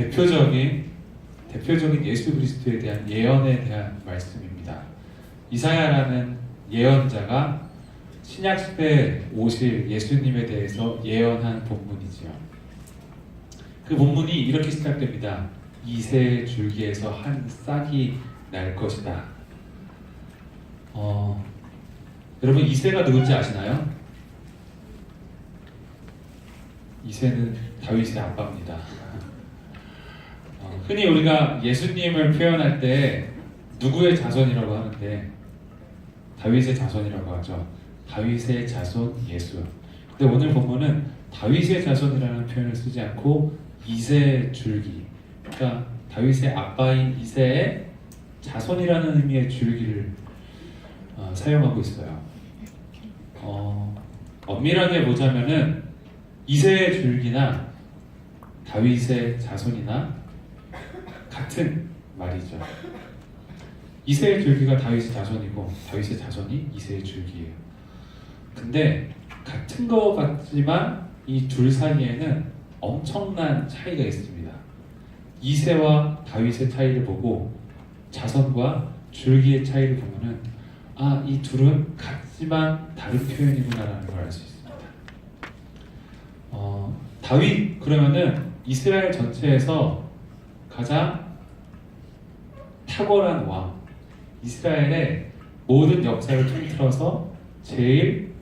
대표적인 예수 그리스도에 대한 예언에 대한 말씀입니다. 이사야라는 예언자가 신약 시대에 오실 예수님에 대해서 예언한 본문이지요. 그 본문이 이렇게 시작됩니다. 이새 줄기에서 한 싹이 날 것이다. 여러분 이새가 누군지 아시나요? 이새는 다윗의 아빠입니다. 흔히 우리가 예수님을 표현할 때 누구의 자손이라고 하는데 다윗의 자손이라고 하죠. 다윗의 자손 예수. 근데 오늘 본문은 다윗의 자손이라는 표현을 쓰지 않고 이새의 줄기, 그러니까 다윗의 아빠인 이새의 자손이라는 의미의 줄기를 사용하고 있어요. 엄밀하게 보자면은 이새의 줄기나 다윗의 자손이나 같은 말이죠. 이새의 줄기가 다윗의 자손이고 다윗의 자손이 이새의 줄기예요. 근데 같은 것 같지만 이 둘 사이에는 엄청난 차이가 있습니다. 이새와 다윗의 차이를 보고 자손과 줄기의 차이를 보면은 이 둘은 같지만 다른 표현이구나라는 걸 알 수 있습니다. 다윗 그러면은 이스라엘 전체에서 가장 탁월한 왕, 이스라엘의 모든 역사를 통틀어서 제일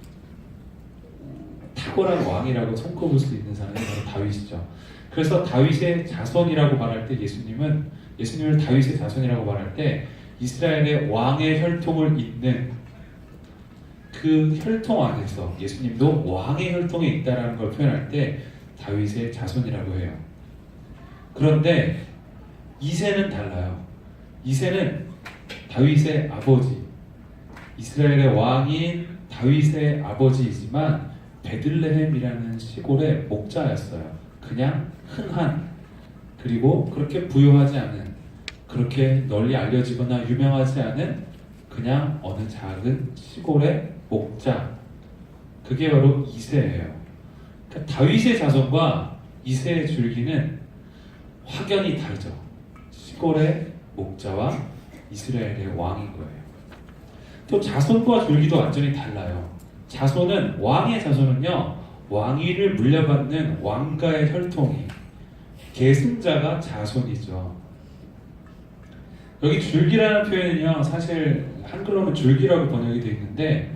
탁월한 왕이라고 손꼽을 수 있는 사람이 바로 다윗이죠. 그래서 다윗의 자손이라고 말할 때 예수님을 다윗의 자손이라고 말할 때 이스라엘의 왕의 혈통을 잇는 그 혈통 안에서 예수님도 왕의 혈통에 있다라는 걸 표현할 때 다윗의 자손이라고 해요. 그런데 이새는 달라요. 이새는 다윗의 아버지, 이스라엘의 왕인 다윗의 아버지이지만 베들레헴이라는 시골의 목자였어요. 그냥 흔한, 그리고 그렇게 부유하지 않은, 그렇게 널리 알려지거나 유명하지 않은 그냥 어느 작은 시골의 목자, 그게 바로 이새예요. 그러니까 다윗의 자손과 이새의 줄기는 확연히 다르죠. 시골의 목자와 이스라엘의 왕인 거예요. 또 자손과 줄기도 완전히 달라요. 자손은, 왕의 자손은요, 왕위를 물려받는 왕가의 혈통이, 계승자가 자손이죠. 여기 줄기라는 표현은요, 사실 한글로는 줄기라고 번역이 되어 있는데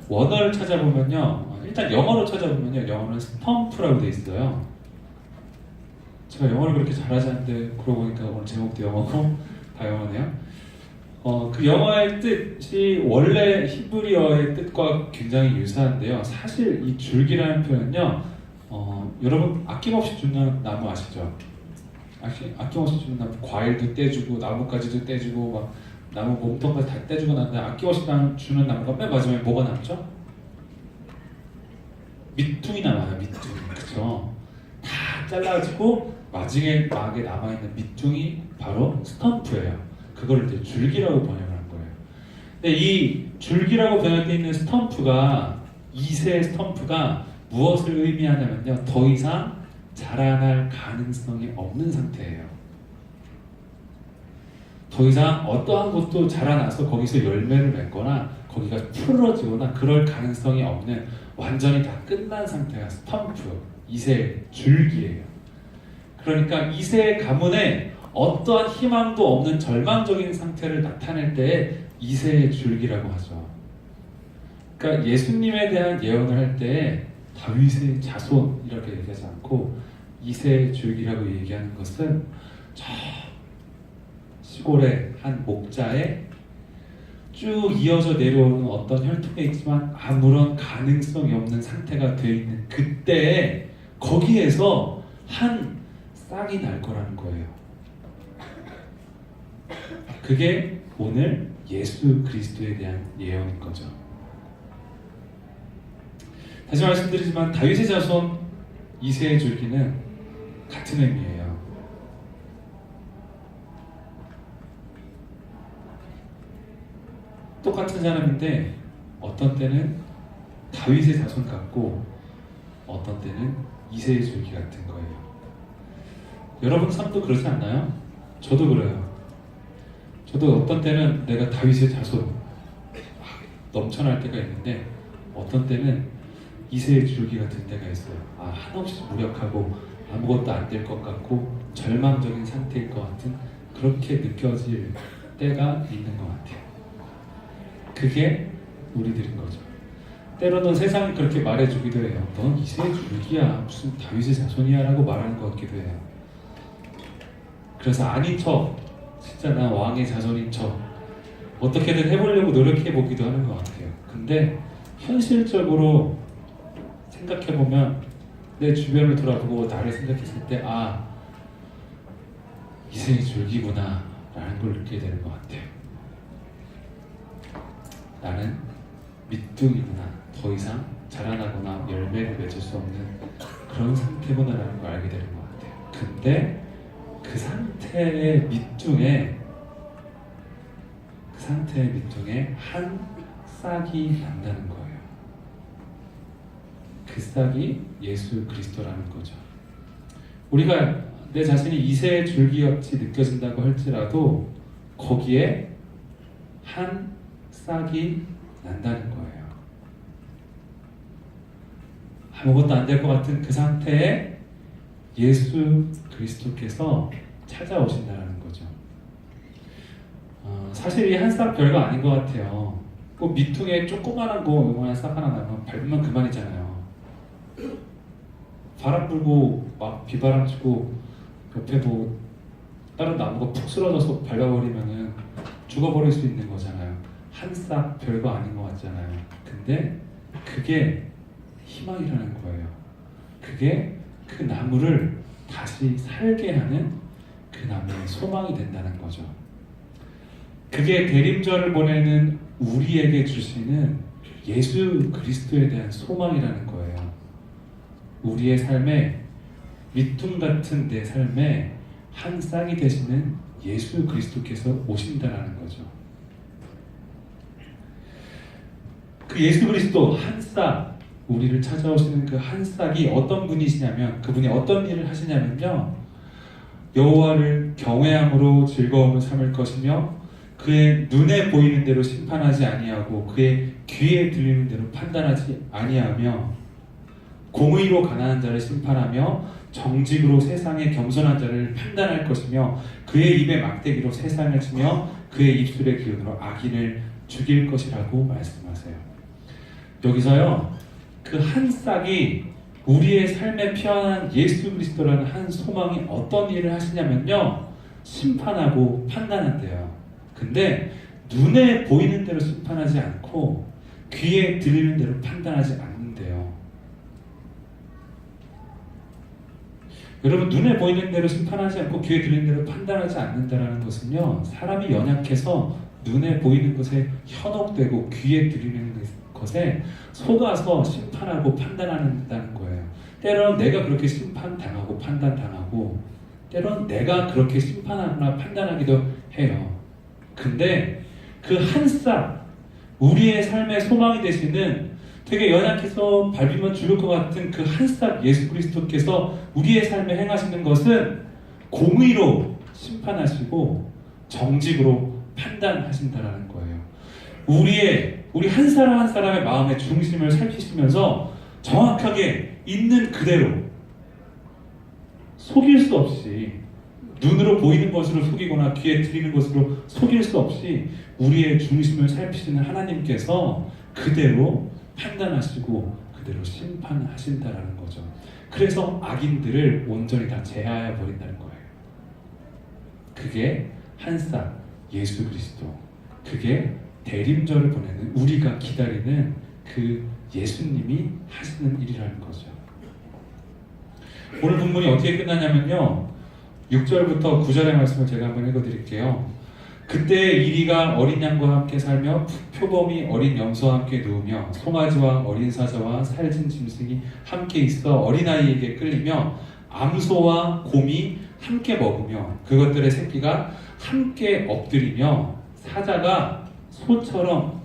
원어를 찾아보면요, 일단 영어로 찾아보면요, 영어는 스텀프라고 되어 있어요. 제가 영어를 그렇게 잘하지 않는데 그러고 보니까 오늘 제목도 영어고 다 영어네요. 그 영어의 뜻이 원래 히브리어의 뜻과 굉장히 유사한데요. 사실 이 줄기라는 표현은요, 여러분 아낌없이 주는 나무 아시죠? 아낌없이 주는 나무, 과일도 떼주고 나뭇가지도 떼주고 막 나무 몸통까지 다 떼주고 난데 아낌없이 주는 나무가 맨 마지막에 뭐가 남죠? 밑둥이 남아요. 밑둥, 그쵸? 다 잘라지고 마지막에 남아있는 밑둥이 바로 스텀프예요. 그걸 이제 줄기라고 번역한 거예요. 근데 이 줄기라고 번역되어 있는 스텀프가, 이새 스텀프가 무엇을 의미하냐면요, 더 이상 자라날 가능성이 없는 상태예요. 더 이상 어떠한 것도 자라나서 거기서 열매를 맺거나 거기가 풀어지거나 그럴 가능성이 없는, 완전히 다 끝난 상태가 스텀프, 이새 줄기예요. 그러니까 이새 가문에 어떠한 희망도 없는 절망적인 상태를 나타낼 때 이새의 줄기라고 하죠. 그러니까 예수님에 대한 예언을 할 때 다윗의 자손 이렇게 얘기하지 않고 이새의 줄기라고 얘기하는 것은 저 시골의 한 목자의 쭉 이어져 내려오는 어떤 혈통에 있지만 아무런 가능성이 없는 상태가 되어 있는 그때에 거기에서 한 싹이 날 거라는 거예요. 그게 오늘 예수 그리스도에 대한 예언인 거죠. 다시 말씀드리지만 다윗의 자손 이새의 줄기는 같은 의미예요. 똑같은 사람인데 어떤 때는 다윗의 자손 같고 어떤 때는 이새의 줄기 같은 거예요. 여러분 삶도 그렇지 않나요? 저도 그래요. 저도 어떤 때는 내가 다윗의 자손 넘쳐날 때가 있는데 어떤 때는 이새의 줄기가 든 때가 있어요. 한없이 무력하고 아무것도 안 될 것 같고 절망적인 상태일 것 같은 그렇게 느껴질 때가 있는 것 같아요. 그게 우리들인 거죠. 때로는 세상이 그렇게 말해주기도 해요. 넌 이새의 줄기야, 무슨 다윗의 자손이야 라고 말하는 것 같기도 해요. 그래서 아닌 척, 진짜 나 왕의 자손인 척 어떻게든 해보려고 노력해보기도 하는 것 같아요. 근데 현실적으로 생각해보면 내 주변을 돌아보고 나를 생각했을 때 이새의 줄기구나 라는 걸 느끼게 되는 것 같아요. 나는 밑둥이구나. 더 이상 자라나거나 열매를 맺을 수 없는 그런 상태구나 라는 걸 알게 되는 것 같아요. 근데 그 상태의 밑둥에 한 싹이 난다는 거예요. 그 싹이 예수 그리스도라는 거죠. 우리가 내 자신이 이새의 줄기같이 느껴진다고 할지라도 거기에 한 싹이 난다는 거예요. 아무것도 안 될 것 같은 그 상태에 예수 그리스도께서 찾아오신다는 거죠. 사실 이 한 싹 별거 아닌 것 같아요. 꼭 밑둥에 조그만한 거 요만한 싹 하나 나면 밟으면 그만이잖아요. 바람 불고 막 비바람 치고 옆에 뭐 다른 나무가 푹 쓰러져서 밟아버리면은 죽어버릴 수 있는 거잖아요. 한 싹 별거 아닌 것 같잖아요. 근데 그게 희망이라는 거예요. 그게 그 나무를 다시 살게 하는 그 나무의 소망이 된다는 거죠. 그게 대림절을 보내는 우리에게 주시는 예수 그리스도에 대한 소망이라는 거예요. 우리의 삶에 밑둥 같은 내 삶에 한 싹이 되시는 예수 그리스도께서 오신다라는 거죠. 그 예수 그리스도 한 싹, 우리를 찾아오시는 그 한 싹이 어떤 분이시냐면, 그분이 어떤 일을 하시냐면요, 여호와를 경외함으로 즐거움을 삼을 것이며 그의 눈에 보이는 대로 심판하지 아니하고 그의 귀에 들리는 대로 판단하지 아니하며 공의로 가난한 자를 심판하며 정직으로 세상의 겸손한 자를 판단할 것이며 그의 입에 막대기로 세상을 치며 그의 입술의 기운으로 악인을 죽일 것이라고 말씀하세요. 여기서요, 그 한 싹이 우리의 삶에 피어난 예수 그리스도라는 한 소망이 어떤 일을 하시냐면요, 심판하고 판단한대요. 근데 눈에 보이는 대로 심판하지 않고 귀에 들리는 대로 판단하지 않는데요. 여러분, 눈에 보이는 대로 심판하지 않고 귀에 들리는 대로 판단하지 않는다는 것은요, 사람이 연약해서 눈에 보이는 것에 현혹되고 귀에 들리는 것에 속아서 심판하고 판단한다는 거예요. 때로는 내가 그렇게 심판당하고 판단당하고 때로는 내가 그렇게 심판하거나 판단하기도 해요. 근데 그 한 싹, 우리의 삶의 소망이 되시는 되게 연약해서 밟으면 죽을 것 같은 그 한 싹 예수 그리스도께서 우리의 삶에 행하시는 것은 공의로 심판하시고 정직으로 판단하신다라는 거예요. 우리 한 사람 한 사람의 마음의 중심을 살피시면서 정확하게 있는 그대로 속일 수 없이, 눈으로 보이는 것으로 속이거나 귀에 들리는 것으로 속일 수 없이 우리의 중심을 살피시는 하나님께서 그대로 판단하시고 그대로 심판하신다라는 거죠. 그래서 악인들을 온전히 다 제하여 버린다는 거예요. 그게 한 싹 예수 그리스도, 그게 대림절을 보내는 우리가 기다리는 그 예수님이 하시는 일이라는 거죠. 오늘 본문이 어떻게 끝나냐면요, 6절부터 9절의 말씀을 제가 한번 읽어드릴게요. 그때 이리가 어린 양과 함께 살며 표범이 어린 염소와 함께 누우며 송아지와 어린 사자와 살진 짐승이 함께 있어 어린아이에게 끌리며 암소와 곰이 함께 먹으며 그것들의 새끼가 함께 엎드리며 사자가 소처럼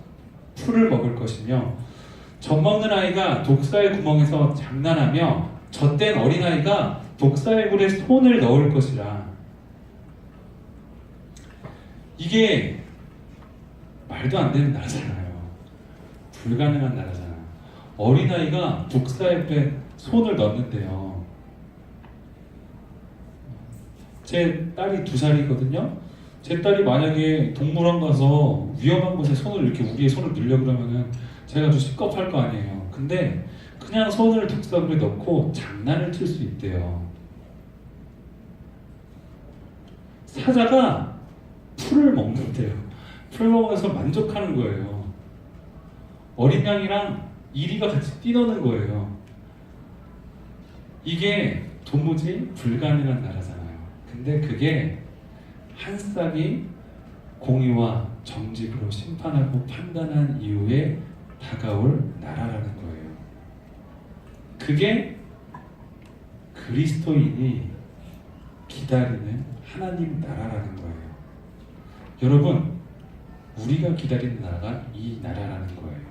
풀을 먹을 것이며 젖먹는 아이가 독사의 구멍에서 장난하며 젖된 어린아이가 독사의 굴에 손을 넣을 것이라. 이게 말도 안 되는 나라잖아요. 불가능한 나라잖아. 어린아이가 독사의 굴에 손을 넣는데요. 제 딸이 2살이거든요. 제 딸이 만약에 동물원 가서 위험한 곳에 손을 이렇게 우리의 손을 넣으려 그러면은 제가 좀 습겁할 거 아니에요. 근데 그냥 손을 독사굴에 넣고 장난을 칠 수 있대요. 사자가 풀을 먹는데요. 풀 먹으면서 만족하는 거예요. 어린 양이랑 이리가 같이 뛰노는 거예요. 이게 도무지 불가능한 나라잖아요. 근데 그게 한 쌍이 공의와 정직으로 심판하고 판단한 이후에 다가올 나라라는 거예요. 그게 그리스도인이 기다리는 하나님 나라라는 거예요. 여러분, 우리가 기다리는 나라가 이 나라라는 거예요.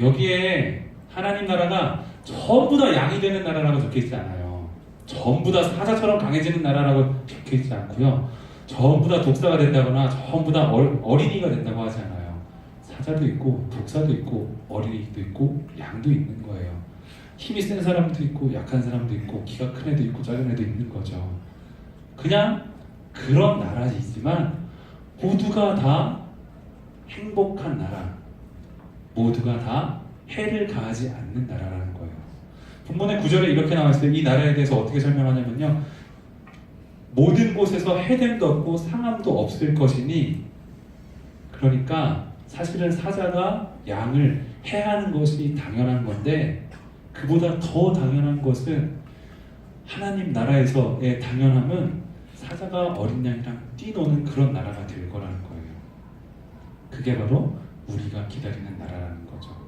여기에 하나님 나라가 전부 다 양이 되는 나라라고 적혀있지 않아요. 전부 다 사자처럼 강해지는 나라라고 적혀있지 않고요. 전부 다 독사가 된다거나 전부 다 어린이가 된다고 하지 않아요. 사자도 있고 독사도 있고 어린이도 있고 양도 있는 거예요. 힘이 센 사람도 있고 약한 사람도 있고 키가 큰 애도 있고 작은 애도 있는 거죠. 그냥 그런 나라이지만 모두가 다 행복한 나라, 모두가 다 해를 가하지 않는 나라라는 거예요. 본문의 9절에 이렇게 나와 있어요. 이 나라에 대해서 어떻게 설명하냐면요, 모든 곳에서 해됨도 없고 상함도 없을 것이니, 그러니까 사실은 사자가 양을 해하는 것이 당연한 건데, 그보다 더 당연한 것은 하나님 나라에서의 당연함은 사자가 어린 양이랑 뛰노는 그런 나라가 될 거라는 거예요. 그게 바로 우리가 기다리는 나라라는 거죠.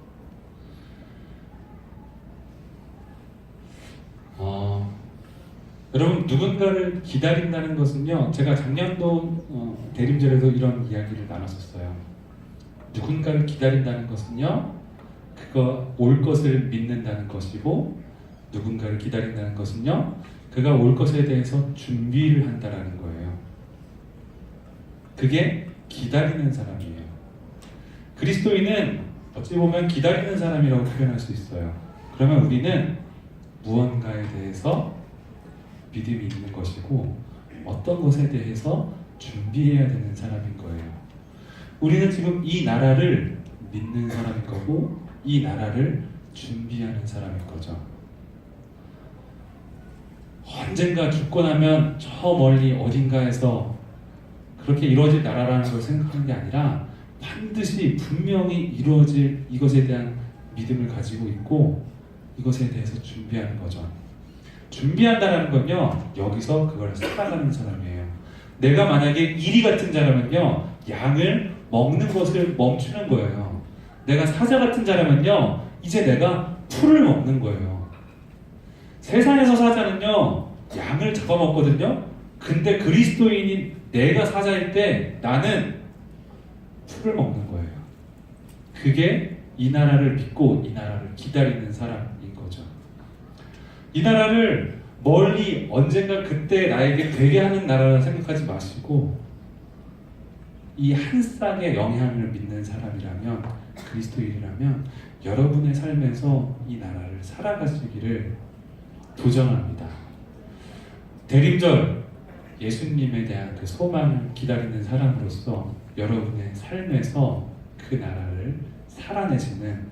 여러분, 누군가를 기다린다는 것은요, 제가 작년도 대림절에도 이런 이야기를 나눴었어요. 누군가를 기다린다는 것은요, 그가 올 것을 믿는다는 것이고, 누군가를 기다린다는 것은요, 그가 올 것에 대해서 준비를 한다라는 거예요. 그게 기다리는 사람이에요. 그리스도인은 어찌 보면 기다리는 사람이라고 표현할 수 있어요. 그러면 우리는 무언가에 대해서 믿음이 있는 것이고 어떤 것에 대해서 준비해야 되는 사람인 거예요. 우리는 지금 이 나라를 믿는 사람인 거고 이 나라를 준비하는 사람인 거죠. 언젠가 죽고 나면 저 멀리 어딘가에서 그렇게 이루어질 나라라는 걸 생각하는 게 아니라 반드시 분명히 이루어질 이것에 대한 믿음을 가지고 있고 이것에 대해서 준비하는 거죠. 준비한다는 건요, 여기서 그걸 살아가는 사람이에요. 내가 만약에 이리 같은 자라면요, 양을 먹는 것을 멈추는 거예요. 내가 사자 같은 자라면요, 이제 내가 풀을 먹는 거예요. 세상에서 사자는요, 양을 잡아먹거든요. 근데 그리스도인이 내가 사자일 때 나는 풀을 먹는 거예요. 그게 이 나라를 믿고 이 나라를 기다리는 사람인 거죠. 이 나라를 멀리 언젠가 그때 나에게 되게 하는 나라라 생각하지 마시고 이 한 쌍의 영향을 믿는 사람이라면, 그리스도인이라면 여러분의 삶에서 이 나라를 살아가시기를 도전합니다. 대림절 예수님에 대한 그 소망을 기다리는 사람으로서 여러분의 삶에서 그 나라를 살아내시는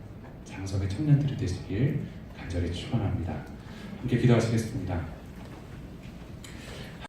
장석의 청년들이 되시길 간절히 축원합니다. 함께 기도하시겠습니다.